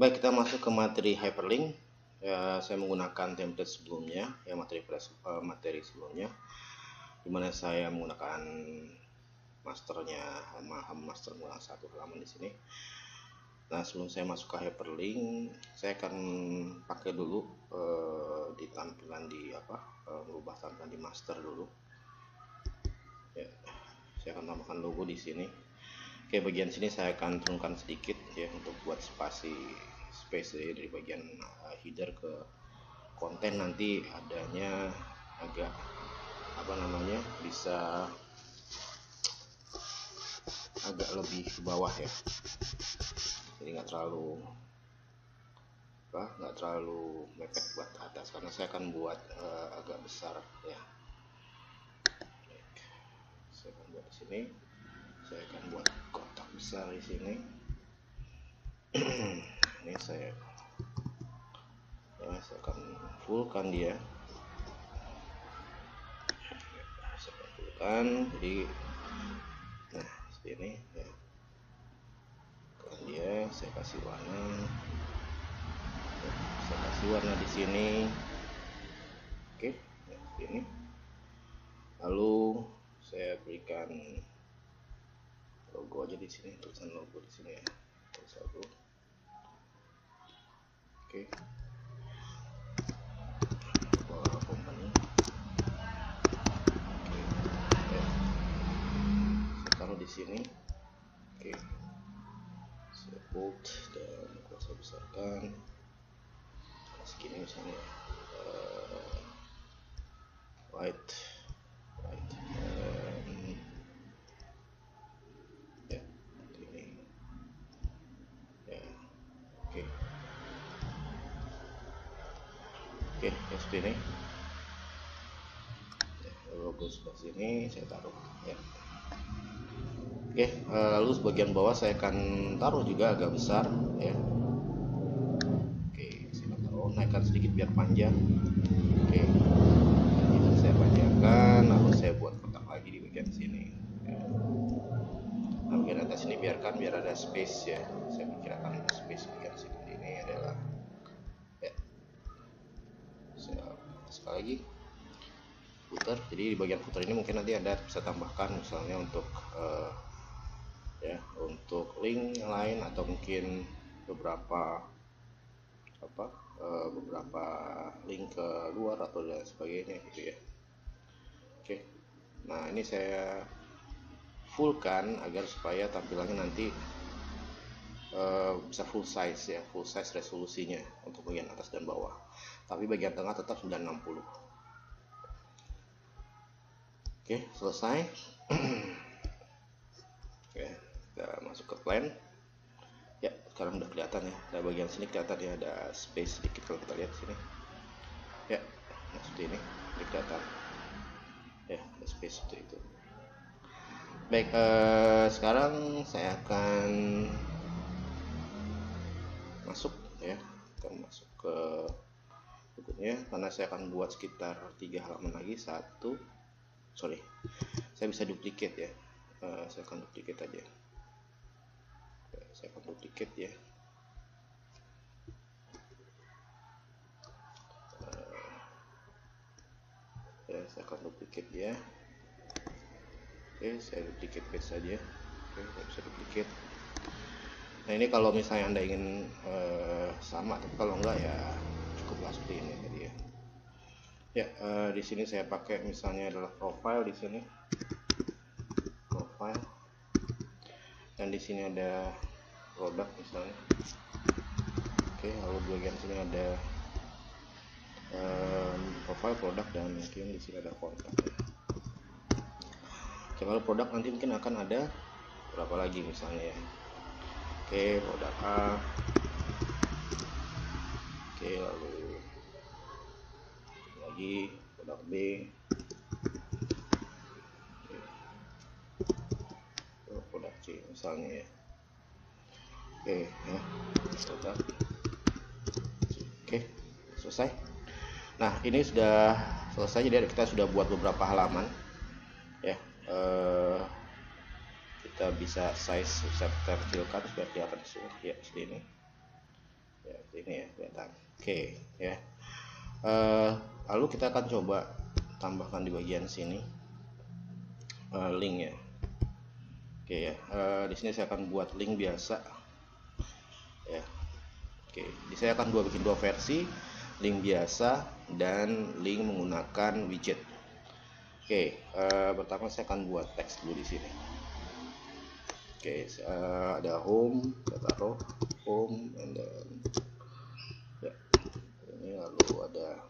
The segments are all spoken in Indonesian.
Baik, kita masuk ke materi hyperlink. Ya, saya menggunakan template sebelumnya, ya materi sebelumnya, dimana saya menggunakan masternya, master menggunakan satu halaman di sini. Nah, sebelum saya masuk ke hyperlink, saya akan pakai dulu di tampilan di merubah tampilan di master dulu. Ya, saya akan tambahkan logo di sini. Oke, bagian sini saya akan turunkan sedikit ya untuk buat space dari bagian header ke konten, nanti adanya agak bisa agak lebih ke bawah ya, jadi nggak terlalu mepet buat atas, karena saya akan buat agak besar ya. Saya akan buat di sini, saya akan buat kotak besar di sini. Ini saya akan fullkan dia. Saya akan fullkan, jadi nah seperti ini ya. Dia saya kasih warna, di sini. Oke, ya, seperti ini. Lalu saya berikan logo aja di sini, tulisan logo di sini ya, tulis logo. Oke, company. Oke, ya. Saya taruh di sini. Oke, saya bold dan saya besarkan segini misalnya, white ya, ini ya. Oke, seperti ini ya, logo sebelah sini saya taruh ya. Oke, lalu sebagian bawah saya akan taruh juga agak besar ya. Oke, saya taruh, naikkan sedikit biar panjang. Oke, ini saya panjangkan, lalu saya buat kotak lagi di bagian sini ya. Nah, bagian atas ini biarkan biar ada space ya, saya perkirakan space bagian sini ini adalah ya. Saya sekali lagi footer, jadi di bagian footer ini mungkin nanti Anda bisa tambahkan misalnya untuk untuk link yang lain, atau mungkin beberapa link ke luar atau dan sebagainya gitu ya. Oke, nah ini saya fullkan agar supaya tampilannya nanti bisa full size ya, full size resolusinya untuk bagian atas dan bawah, tapi bagian tengah tetap 960. Oke, selesai. Oke, kita masuk ke plan ya. Sekarang udah kelihatan ya, ada bagian sini kelihatan ya, ada space sedikit kalau kita lihat sini ya. Nah, seperti ini kelihatan ya, ada space seperti itu. Baik, sekarang saya akan masuk ke berikutnya, karena saya akan buat sekitar 3 halaman lagi. Saya bisa duplicate ya. Saya akan duplicate aja. Saya akan duplicate ya. Saya akan duplicate dia. Oke, saya duplicate paste saja. Oke, saya bisa duplicate. Nah, ini kalau misalnya Anda ingin sama, tapi kalau enggak ya cukuplah seperti ini tadi ya. Ya, di sini saya pakai misalnya adalah profile di sini. Profile. Dan di sini ada produk misalnya. Oke, lalu di bagian sini ada profile, produk, dan mungkin di sini ada kontak ya. Oke, lalu produk nanti mungkin akan ada berapa lagi misalnya ya. Oke, produk A. Oke, lalu lagi produk B. Oke, produk C misalnya ya. Oke ya, produk. Oke, selesai. Nah, ini sudah selesai, jadi kita sudah buat beberapa halaman ya. Kita bisa size, bisa kita kecilkan biar kelihatan ya seperti ini ya ini ya kelihatan. Oke ya. Lalu kita akan coba tambahkan di bagian sini link ya. Oke ya. Di sini saya akan buat link biasa ya. Oke, saya akan bikin dua versi, link biasa dan link menggunakan widget. Oke, pertama saya akan buat teks dulu di sini. Oke, ada home, saya taruh home, and then ya, ini lalu ada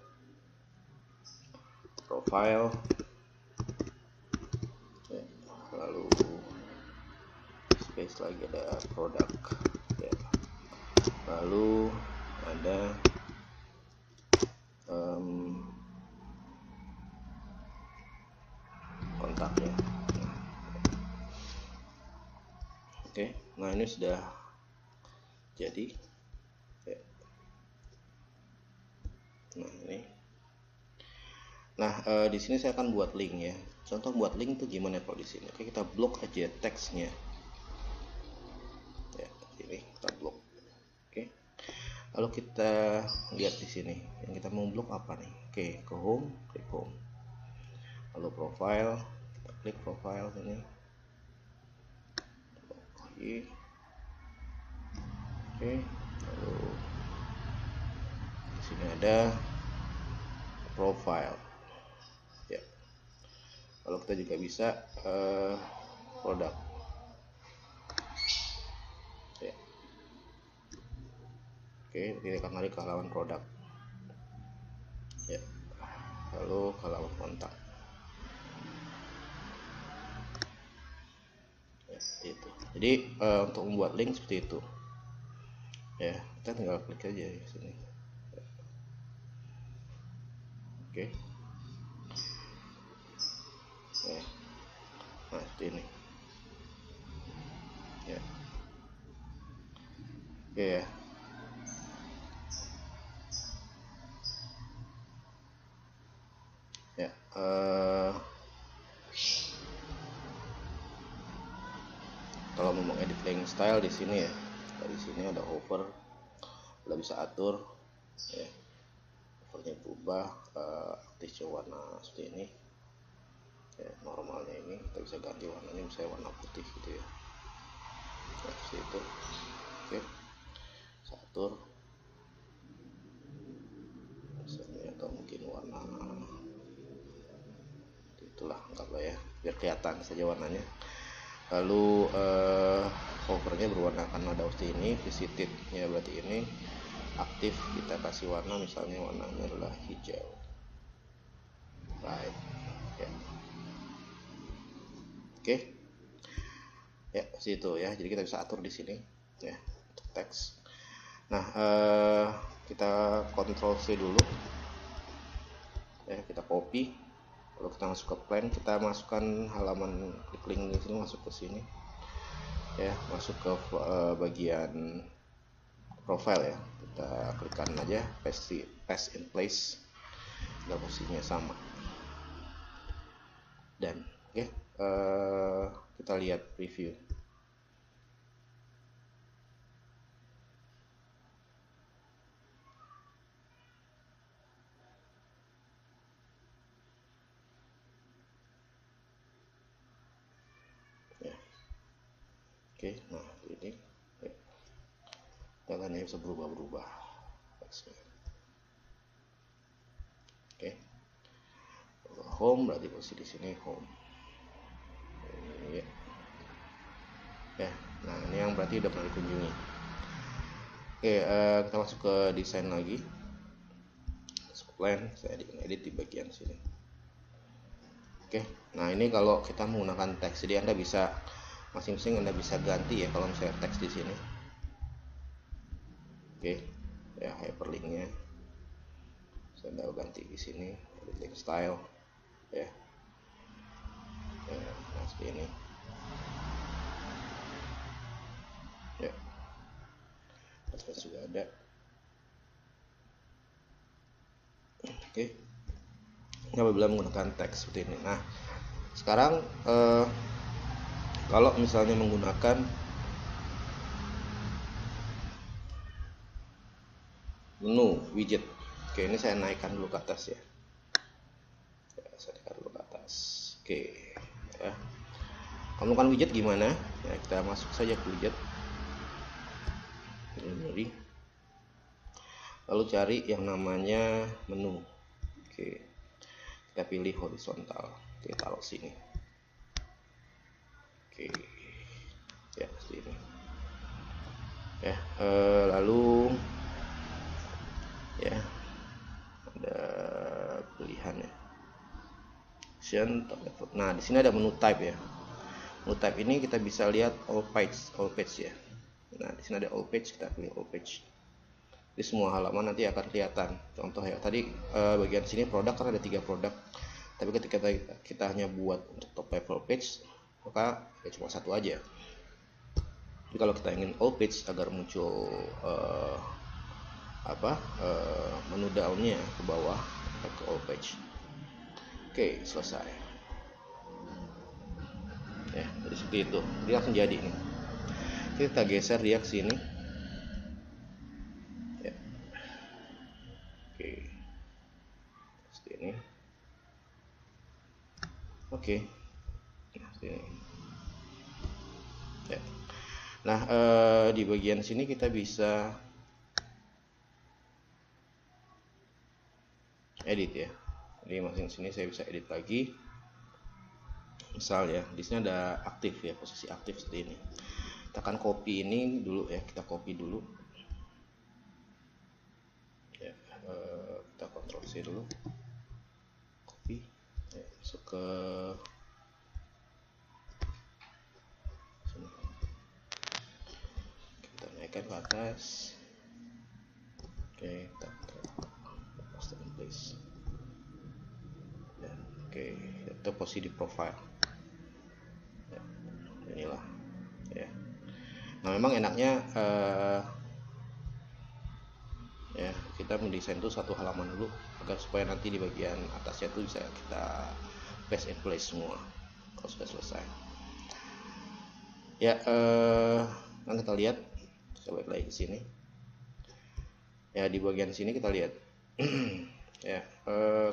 profile, ya, lalu space lagi ada produk, ya, lalu ada kontaknya. Oke, nah ini sudah jadi ya. Nah ini, nah di sini saya akan buat link ya. Contoh buat link itu gimana kalau di sini? Oke, kita blok aja teksnya ya, ini kita blok. Oke, lalu kita lihat di sini yang kita mau blok apa nih. Oke, ke home, klik home, lalu profile, kita klik profile ini. Oke, lalu di sini ada profile ya. Lalu kita juga bisa produk ya. Oke, kita akan narik ke halaman produk ya, lalu ke halaman kontak ya, itu. Jadi untuk membuat link seperti itu ya, kita tinggal klik aja di sini. Oke ya. Nah seperti ini ya. Oke ya. Ya, kalau mau edit link style di sini ya, dari sini ada hover, kita bisa atur ya, hovernya berubah, aktif warna seperti ini ya, normalnya ini kita bisa ganti warnanya misalnya warna putih gitu ya, nah, seperti itu. Oke, bisa atur misalnya, atau mungkin warna itulah, anggaplah ya, biar kelihatan saja warnanya. Lalu hovernya berwarna karena ada seperti ini, visited ya berarti ini aktif, kita kasih warna misalnya warnanya adalah hijau, right ya. Oke ya, situ ya, jadi kita bisa atur di sini ya untuk teks. Nah kita Ctrl C dulu ya, kita copy, lalu kita masuk ke plan, kita masukkan halaman klik link di sini, masuk ke sini ya, masuk ke bagian profile ya, kita klikkan aja paste in place, dan posisinya sama, dan oke, kita lihat preview ya. Oke, nah ini ya, jalannya bisa berubah-berubah. Oke, home berarti posisi di sini home ya. Ya, nah ini yang berarti udah pernah dikunjungi. Oke, kita masuk ke desain lagi, plan, saya edit di bagian sini. Oke, nah ini kalau kita menggunakan teks, jadi Anda bisa masing-masing Anda bisa ganti ya kalau misalnya teks di sini. Oke, ya hyperlinknya saya udah ganti di sini, edit link style ya. Nah seperti ini ya, terus juga ada. Oke, ini apabila menggunakan teks seperti ini. Nah sekarang kalau misalnya menggunakan menu widget. Oke, ini saya naikkan dulu ke atas ya. Saya naikkan dulu ke atas. Oke, ya. Menemukan widget gimana? Ya, kita masuk saja ke widget. Ini. Lalu cari yang namanya menu. Oke, kita pilih horizontal, kita taruh sini. Oke, ya seperti ini. Ya, lalu ya ada pilihannya. Nah, di sini ada menu type ya. Menu type ini kita bisa lihat all page ya. Nah, di sini ada all page, kita pilih all page. Di semua halaman nanti akan kelihatan. Contoh ya, tadi bagian sini produk kan ada 3 produk. Tapi ketika kita hanya buat untuk top level page, maka ya cuma satu aja. Jadi kalau kita ingin all page agar muncul menu downnya ke bawah, kita ke all page. Oke, selesai. Ya, jadi seperti itu. Dia langsung jadi nih. Kita geser dia ke sini. Ya. Oke. Seperti ini. Oke. Nah, seperti ini. Ya. Nah, di bagian sini kita bisa edit ya. Jadi masing sini saya bisa edit lagi. Misal ya, di sini ada aktif ya, posisi aktif seperti ini. Kita akan copy ini dulu ya, kita copy dulu. Ya, kita Ctrl C dulu. Copy. Ya, masuk ke sini. Kita naikkan ke atas. Oke, kita paste in place. Ya, oke, itu posisi di profile. Ya, inilah ya. Nah, memang enaknya ya kita mendesain itu satu halaman dulu agar supaya nanti di bagian atasnya itu bisa kita paste in place semua kalau sudah selesai. Ya, kan kita lihat, saya balik lagi ke sini. Ya, di bagian sini kita lihat. Ya,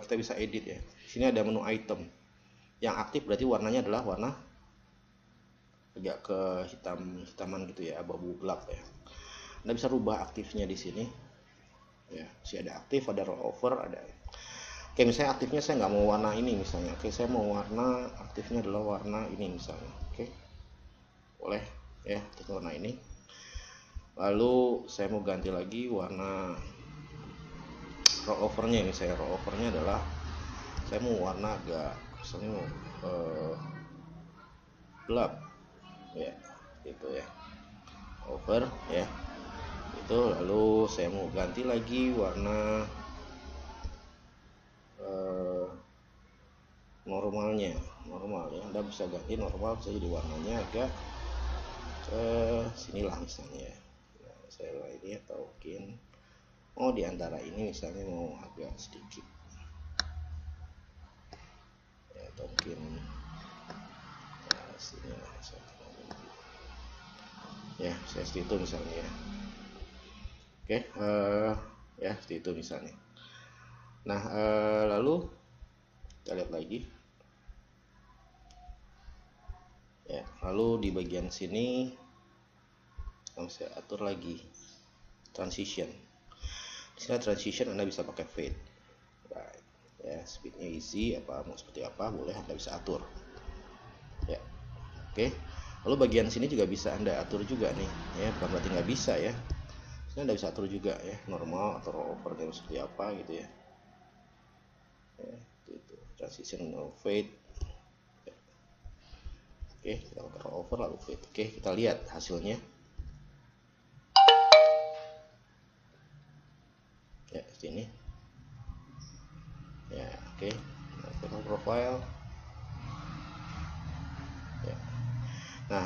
kita bisa edit ya. Di sini ada menu item. Yang aktif berarti warnanya adalah warna agak ke hitaman gitu ya, abu-abu gelap ya. Anda bisa rubah aktifnya di sini. Ya, masih ada aktif, ada rollover, ada. Oke, misalnya aktifnya saya nggak mau warna ini misalnya. Oke, saya mau warna aktifnya adalah warna ini misalnya. Oke, boleh ya, kita warna ini. Lalu saya mau ganti lagi warna rollovernya. Misalnya rollovernya adalah saya mau warna agak misalnya mau gelap ya, gitu ya, over ya itu. Lalu saya mau ganti lagi warna normal ya. Anda bisa ganti normal, bisa jadi warnanya agak ke sinilah misalnya. Nah, saya ini atau mungkin di antara ini misalnya mau agak sedikit ya, atau mungkin sini lah ya, saya seperti itu misalnya ya. Oke, ya seperti itu misalnya. Nah, lalu kita lihat lagi ya. Lalu di bagian sini saya atur lagi transition. Di sini transition Anda bisa pakai fade, right. Ya, speednya easy, apa mau seperti apa boleh Anda bisa atur ya. Oke, lalu bagian sini juga bisa Anda atur juga nih ya, bukan berarti nggak bisa ya. Sini Anda bisa atur juga ya, normal atau rollover dan seperti apa gitu ya. Ya, itu transition no fade ya. Oke, kita pakai rollover lalu fade. Oke, kita lihat hasilnya ya, seperti ini ya. Oke, nah, profile ya. Nah,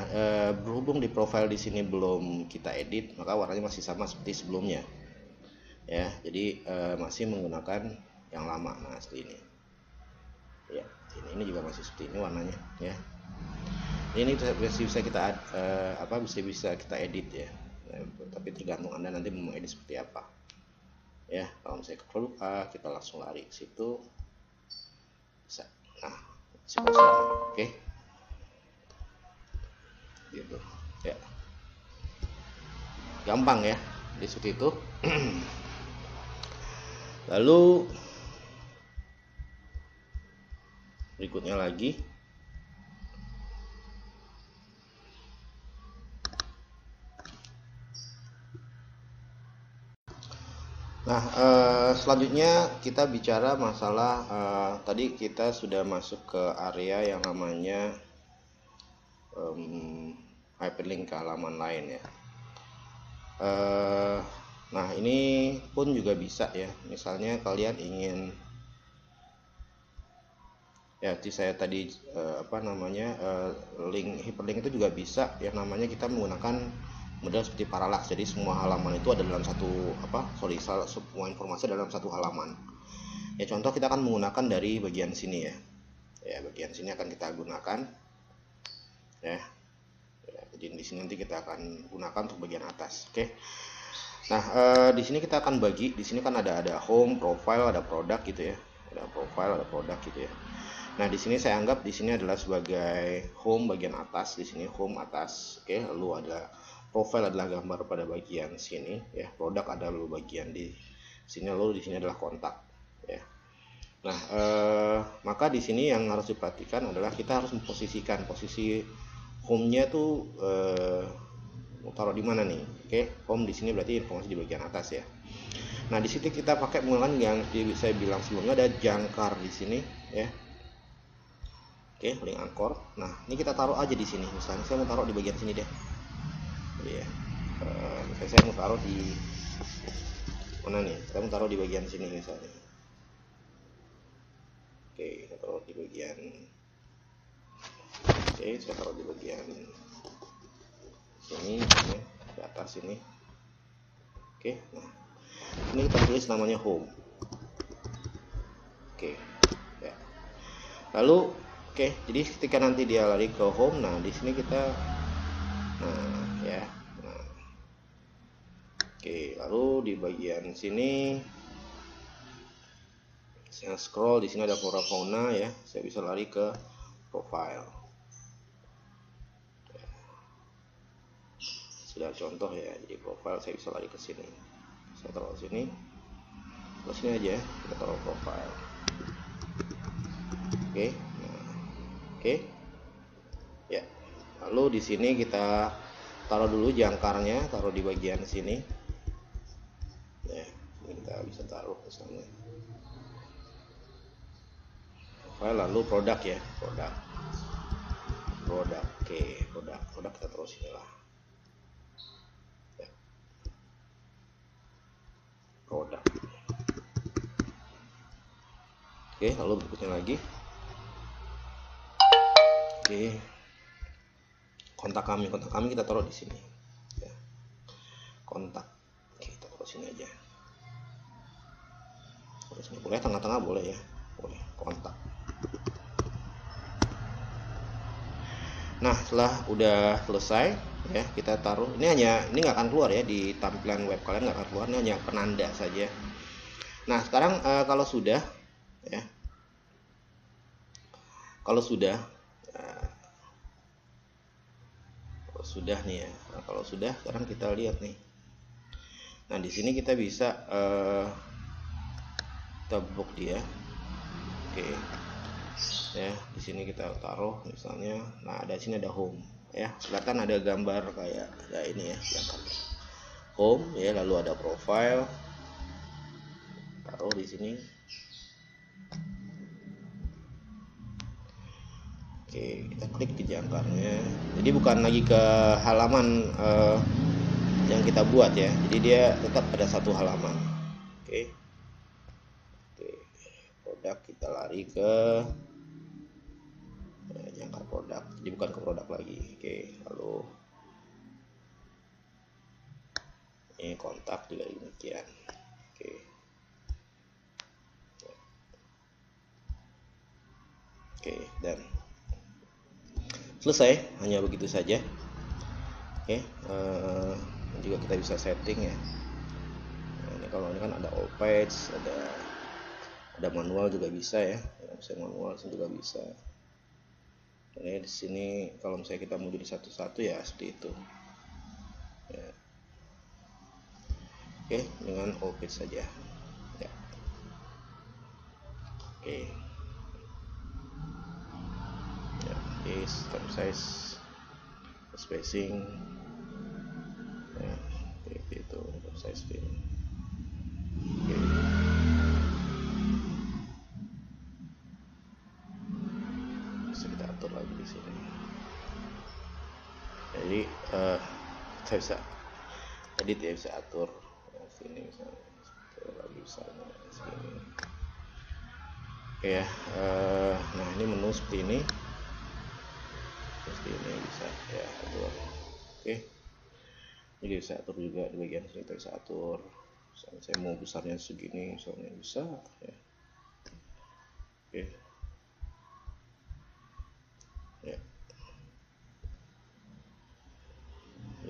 berhubung di profile di sini belum kita edit, maka warnanya masih sama seperti sebelumnya ya. Jadi masih menggunakan yang lama. Nah, seperti ini ya. Ini juga masih seperti ini warnanya ya. Ini bisa kita bisa kita edit ya. Tapi tergantung Anda nanti mau edit seperti apa. ya. Kalau misalnya ke produk A, kita langsung lari ke situ, bisa. Nah, si kosong, oke, gitu ya, gampang ya di seperti itu. Lalu berikutnya lagi, nah selanjutnya kita bicara masalah tadi kita sudah masuk ke area yang namanya hyperlink ke halaman lain ya. Nah ini pun juga bisa ya, misalnya kalian ingin ya, saya tadi link hyperlink itu juga bisa yang namanya kita menggunakan model seperti parallax. Jadi semua halaman itu ada dalam satu semua informasi dalam satu halaman. Ya contoh kita akan menggunakan dari bagian sini ya. Ya bagian sini akan kita gunakan ya. Jadi di sini nanti kita akan gunakan untuk bagian atas. Oke. Nah di sini kita akan bagi. Di sini kan ada home, profile, ada produk gitu ya. Ada profile, ada produk gitu ya. Nah di sini saya anggap di sini adalah sebagai home bagian atas, di sini home atas, oke. Lalu ada profile adalah gambar pada bagian sini, ya. Produk ada lalu bagian di sini, lalu di sini adalah kontak, ya. Nah maka di sini yang harus diperhatikan adalah kita harus memposisikan posisi home-nya tuh taruh di mana nih, oke. Home di sini berarti informasi di bagian atas ya. Nah di situ kita pakai menggunakan yang saya bilang sebelumnya, ada jangkar di sini, ya. Oke, link anchor. Nah, ini kita taruh aja di sini. Misalnya saya mau taruh di bagian sini deh. Iya. Saya mau taruh di mana nih? Saya mau taruh di bagian sini misalnya. Oke, saya taruh di bagian. Oke, saya taruh di bagian sini, ya, di atas sini. Oke, nah ini kita tulis namanya home. Oke, ya. Lalu oke, jadi ketika nanti dia lari ke home, nah di sini kita, nah ya, nah. Oke, lalu di bagian sini, saya scroll, di sini ada flora fauna ya, saya bisa lari ke profile. Sudah contoh ya, jadi profile saya bisa lari ke sini, saya taruh sini, ke sini aja, kita taruh profile. Oke. Oke, ya. Lalu di sini kita taruh dulu jangkarnya, taruh di bagian sini. Ya, ini kita bisa taruh ke sana. Lalu produk ya, produk. Oke, produk kita taruh sini lah. Ya. Produk. Oke, lalu berikutnya lagi. Oke, kontak kami kita taruh di sini ya. Kontak, oke, kita taruh sini aja, taruh sini. Boleh tengah-tengah, boleh ya, boleh. Kontak. Nah setelah udah selesai ya, kita taruh ini, ini nggak akan keluar ya di tampilan web kalian, nggak akan keluar, ini hanya penanda saja. Nah sekarang kalau sudah ya, kalau sudah nih ya. Nah, kalau sudah, sekarang kita lihat nih. Nah di sini kita bisa kita book dia. Oke. Ya, di sini kita taruh misalnya. Nah, di sini ada home ya. Kelihatan ada gambar kayak ini ya, yang home ya, lalu ada profile. Taruh di sini. Oke, kita klik ke jangkarnya. Jadi bukan lagi ke halaman yang kita buat ya. Jadi dia tetap ada satu halaman. Oke. Produk kita lari ke jangkar produk. Jadi bukan ke produk lagi. Oke, lalu ini kontak juga demikian. Oke. Oke, dan selesai, hanya begitu saja. Oke, juga kita bisa setting ya. Nah, Kalau ini kan ada all page, ada manual juga bisa ya, bisa manual juga bisa. Ini di sini kalau misalnya kita mau jadi satu-satu ya seperti itu. Ya. Oke, dengan all page saja. Ya. Oke. Ya, is type size, spacing, ya, seperti itu, type size fill. Oke. Bisa kita atur lagi di sini. Jadi kita bisa edit ya, bisa atur sini misalnya, lagi misalnya sini. Oke ya. Nah ini menu seperti ini bisa ya atur. Oke, jadi bisa atur juga di bagian sini, kita bisa atur misalnya saya mau besarnya segini misalnya, bisa ya. Oke ya,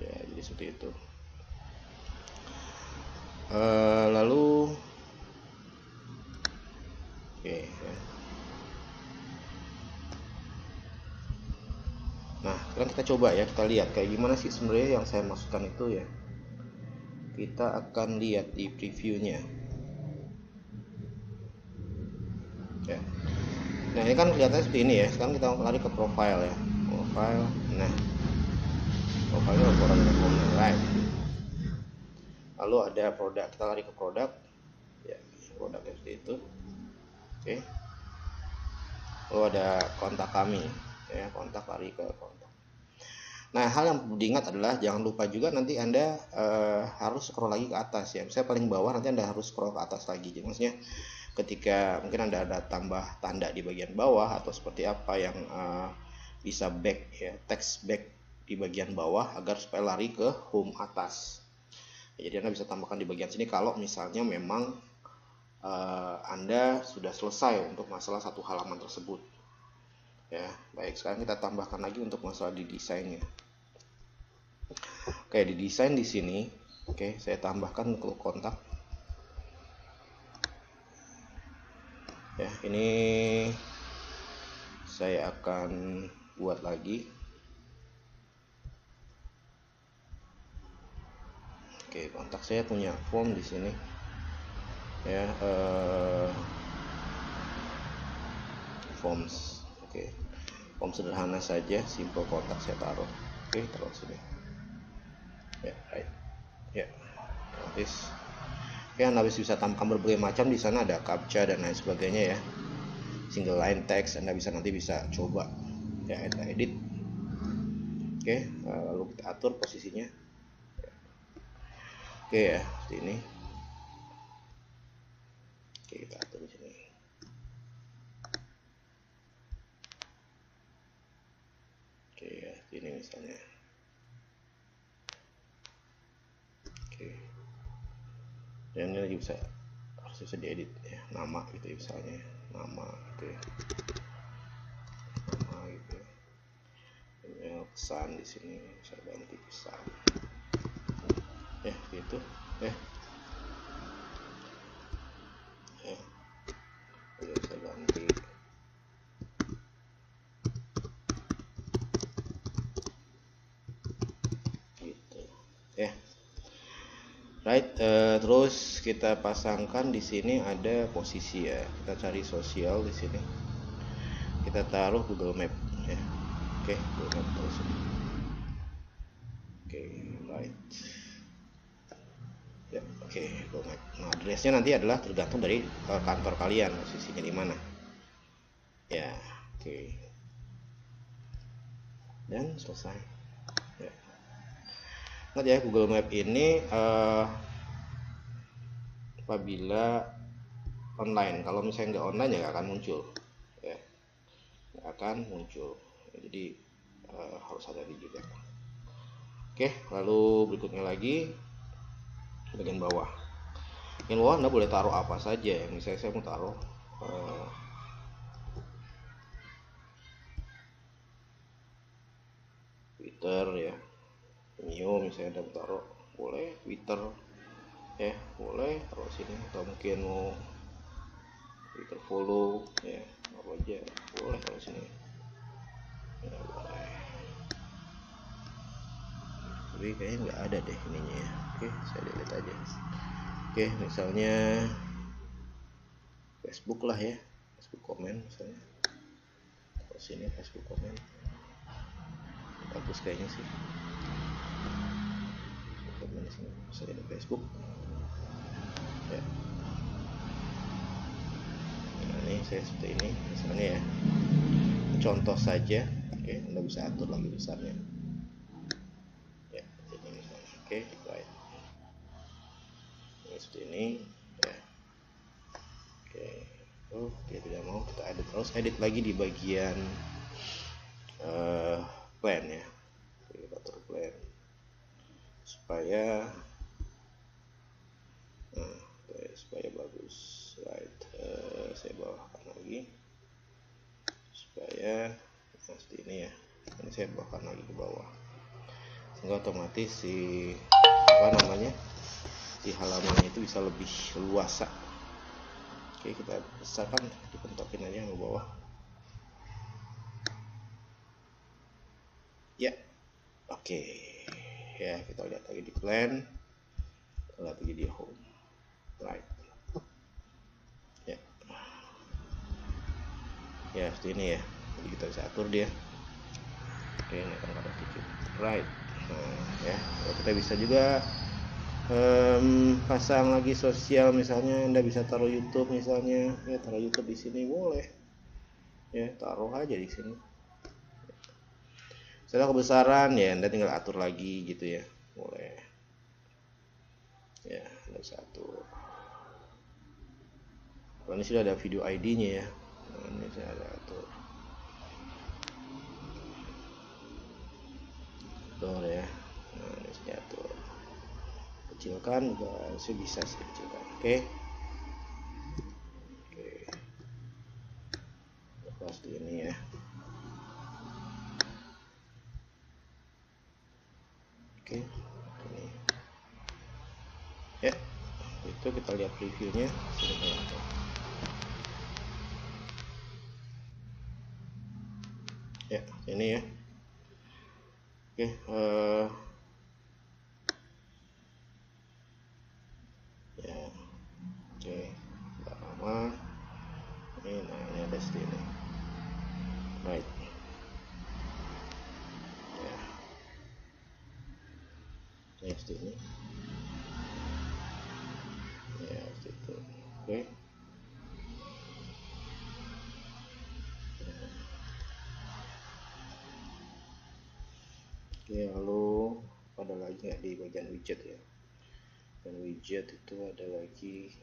ya jadi seperti itu. Lalu oke ya. Nah sekarang kita coba ya, kita lihat kayak gimana sih sebenarnya yang saya masukkan itu ya. Kita akan lihat di previewnya ya. Nah ini kan kelihatannya seperti ini ya. Sekarang kita lari ke profile ya, profile. Nah profile laporan right. Lalu ada produk, kita lari ke produk ya, produknya seperti itu. Oke. Lalu ada kontak kami ya, kontak, lari ke kontak. Nah hal yang perlu diingat adalah jangan lupa juga nanti Anda harus scroll lagi ke atas ya. Misalnya paling bawah nanti Anda harus scroll ke atas lagi. Jadi maksudnya ketika mungkin Anda ada tambah tanda di bagian bawah atau seperti apa yang bisa back ya, text back di bagian bawah agar supaya lari ke home atas. Jadi Anda bisa tambahkan di bagian sini kalau misalnya memang Anda sudah selesai untuk masalah satu halaman tersebut. Ya, baik, sekarang kita tambahkan lagi untuk masalah di desainnya. Oke, di desain di sini, oke, saya tambahkan ke kontak. Ya, ini saya akan buat lagi. Oke, kontak saya punya form di sini. Ya, forms. Oke, form sederhana saja, simple kontak saya taruh. Oke, taruh sini. Ya, right. Ya, this. Oke, Anda bisa tambahkan berbagai macam di sana, ada captcha dan lain sebagainya ya. Single line text, Anda nanti bisa coba ya, edit. Oke, lalu kita atur posisinya. Oke ya, seperti ini. Oke, kita atur di sini. Oke ya, ini misalnya. Oke. Dan ini juga harus bisa diedit ya, nama gitu ya, misalnya nama gitu ya. Nama gitu ya. Pesan di sini saya ganti pesan. Ya, gitu. Ya. Ya. Bisa ganti. Gitu. Ya. Right, terus kita pasangkan di sini ada posisi ya. Kita cari sosial di sini. Kita taruh Google Map ya. Oke, Google Map terus. Oke, right. Ya, oke, Google Map. Nah, addressnya nanti adalah tergantung dari kantor kalian, posisinya di mana. Ya, oke. Dan selesai. Ya. Ingat ya, Google Map ini apabila online, kalau misalnya nggak online ya nggak akan muncul ya, nggak akan muncul ya, jadi harus ada di juga. Oke, lalu berikutnya lagi bagian bawah. Bagian bawah Anda boleh taruh apa saja ya, misalnya saya mau taruh Twitter ya, Mio misalnya Anda taruh, boleh Twitter ya, boleh taruh sini, atau mungkin mau terfollow ya, apa aja boleh taruh sini ya, boleh. Tapi kayaknya nggak ada deh ininya ya. Oke, saya delete aja. Oke, misalnya Facebook lah ya, Facebook komen misalnya, taruh sini Facebook komen, bagus kayaknya sih. Komen sini bisa jadi Facebook ya. Nah, ini saya seperti ini misalnya ya, contoh saja. Oke, Anda bisa atur lagi besarnya ya, ini misalnya. Oke, right, ini seperti ini ya. Oke, tidak mau, kita edit, terus edit lagi di bagian plan ya. Oke, kita atur plan supaya supaya bagus, right. Saya bawahkan lagi supaya seperti ini ya. Ini saya bawahkan lagi ke bawah sehingga otomatis si halamannya itu bisa lebih luas. Oke, kita besarkan, dipentokin aja ke bawah ya. Oke ya, kita lihat lagi di plan, kita lihat lagi di home, right ya seperti ini ya. Jadi kita bisa atur dia. Oke, ini akan ada dikit, right. Nah ya, kita bisa juga pasang lagi sosial, misalnya Anda bisa taruh YouTube misalnya ya, taruh YouTube di sini boleh ya, taruh aja di sini. Setelah kebesaran ya, Anda tinggal atur lagi gitu ya, boleh ya, Anda bisa atur. Kalau ini sudah ada video ID-nya ya. Nah, ini saya ada atur ya. Nah, ini saya atur, kecilkan juga saya bisa sih kecilkan. Oke, lepas ini ya. Oke, ini ya, itu kita lihat previewnya ya, ini ya. Oke, ya, oke, nggak lama ini. Nah, ini ada sini, right ya, ini sini ya, situ. Oke, oke, lalu ada lagi nggak di bagian widget ya? Dan widget itu ada lagi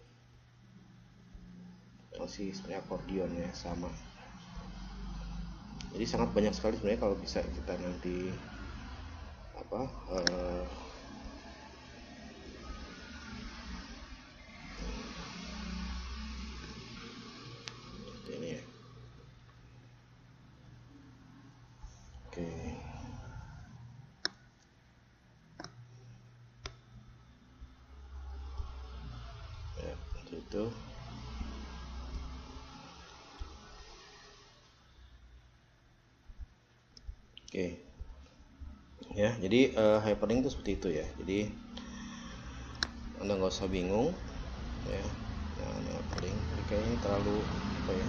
masih sebenarnya akordeon ya, sama. Jadi sangat banyak sekali sebenarnya kalau bisa kita nanti apa ini ya. Oke ya, itu oke ya. Jadi hyperlink itu seperti itu ya. Jadi Anda nggak usah bingung ya. Nah, ini hyperlink, jadi kayaknya terlalu apa ya,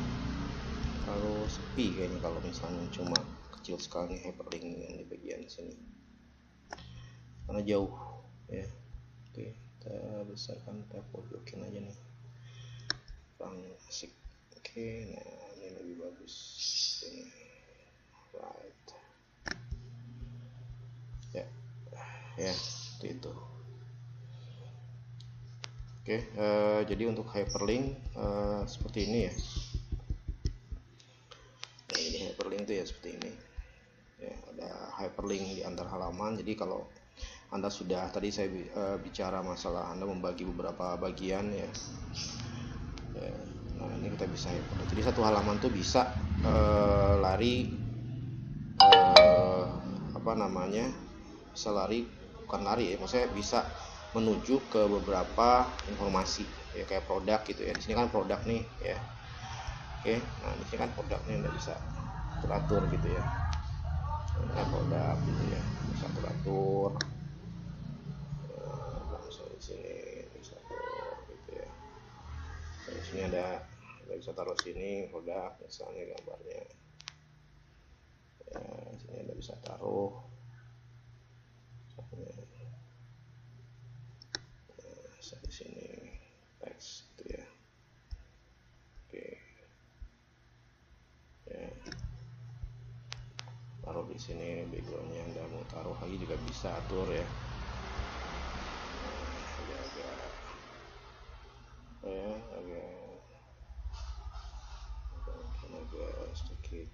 terlalu sepi kayaknya kalau misalnya cuma kecil sekali hyperlink yang di bagian sini karena jauh ya. Oke, kita besarkan, kita pojokin aja nih, kurang asik. Oke, nah ini lebih bagus ini, right ya ya, seperti itu. Oke, jadi untuk hyperlink seperti ini ya. Nah, ini hyperlink itu ya seperti ini ya, ada hyperlink di antar halaman. Jadi kalau Anda sudah, tadi saya bicara masalah Anda membagi beberapa bagian ya. Nah, ini kita bisa hyperlink. Jadi satu halaman tuh bisa lari apa namanya, bisa lari, bukan lari ya, maksudnya bisa menuju ke beberapa informasi ya, kayak produk gitu ya. Di sini kan produk nih ya. Oke, nah di sini kan produknya udah bisa teratur gitu ya. Nah, produk gitu ya, bisa teratur. Langsung di sini bisa teratur gitu ya. Nah, di sini ada bisa taruh sini produk misalnya gambarnya. Ya, di sini ada bisa taruh. Bisa di sini teks gitu ya. Oke. Ya. Taruh di sini backgroundnya, Anda mau taruh lagi juga bisa atur ya. Agak sedikit.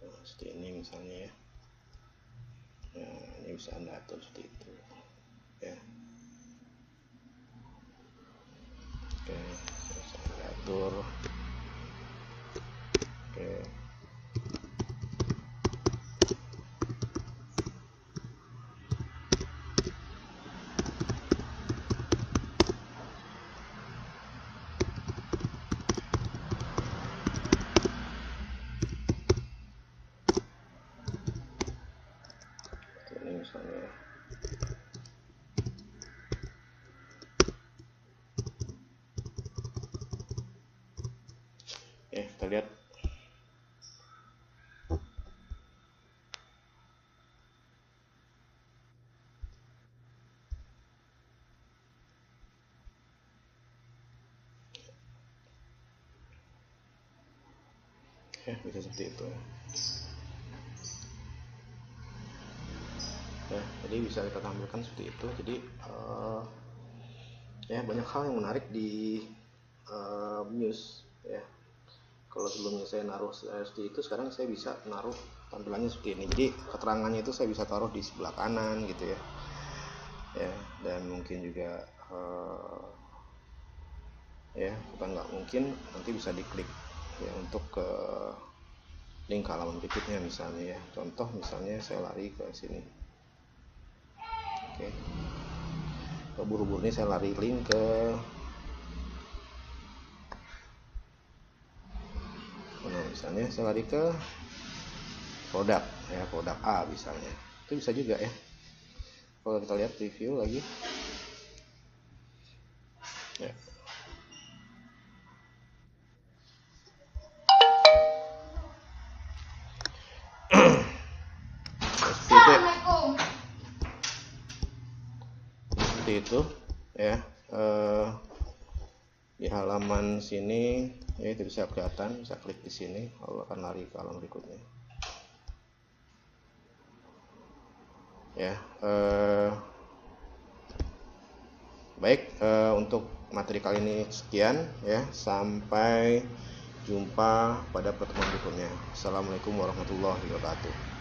Nah, seperti ini misalnya ya. Nah, ini bisa Anda atur seperti itu ya. Oke, bisa Anda atur. Oke. Ini misalnya. Kita lihat. Bisa seperti itu ya. Jadi bisa kita tampilkan seperti itu. Jadi ya banyak hal yang menarik di Muse ya. Kalau sebelumnya saya naruh seperti itu, sekarang saya bisa naruh tampilannya seperti ini. Jadi keterangannya itu saya bisa taruh di sebelah kanan gitu ya. Ya, dan mungkin juga ya, bukan nggak mungkin, nanti bisa diklik ya untuk ke link halaman berikutnya misalnya ya. Contoh misalnya saya lari ke sini. Oke. Buru-buru ini saya lari link ke misalnya saya lari ke produk ya, produk A misalnya. Itu bisa juga ya. Kalau kita lihat review lagi ya. Seperti itu ya. Di halaman sini ya, itu bisa kelihatan, bisa klik di sini kalau akan lari ke halaman berikutnya ya. Baik, untuk materi kali ini sekian ya. Sampai jumpa pada pertemuan berikutnya. Assalamualaikum warahmatullahi wabarakatuh.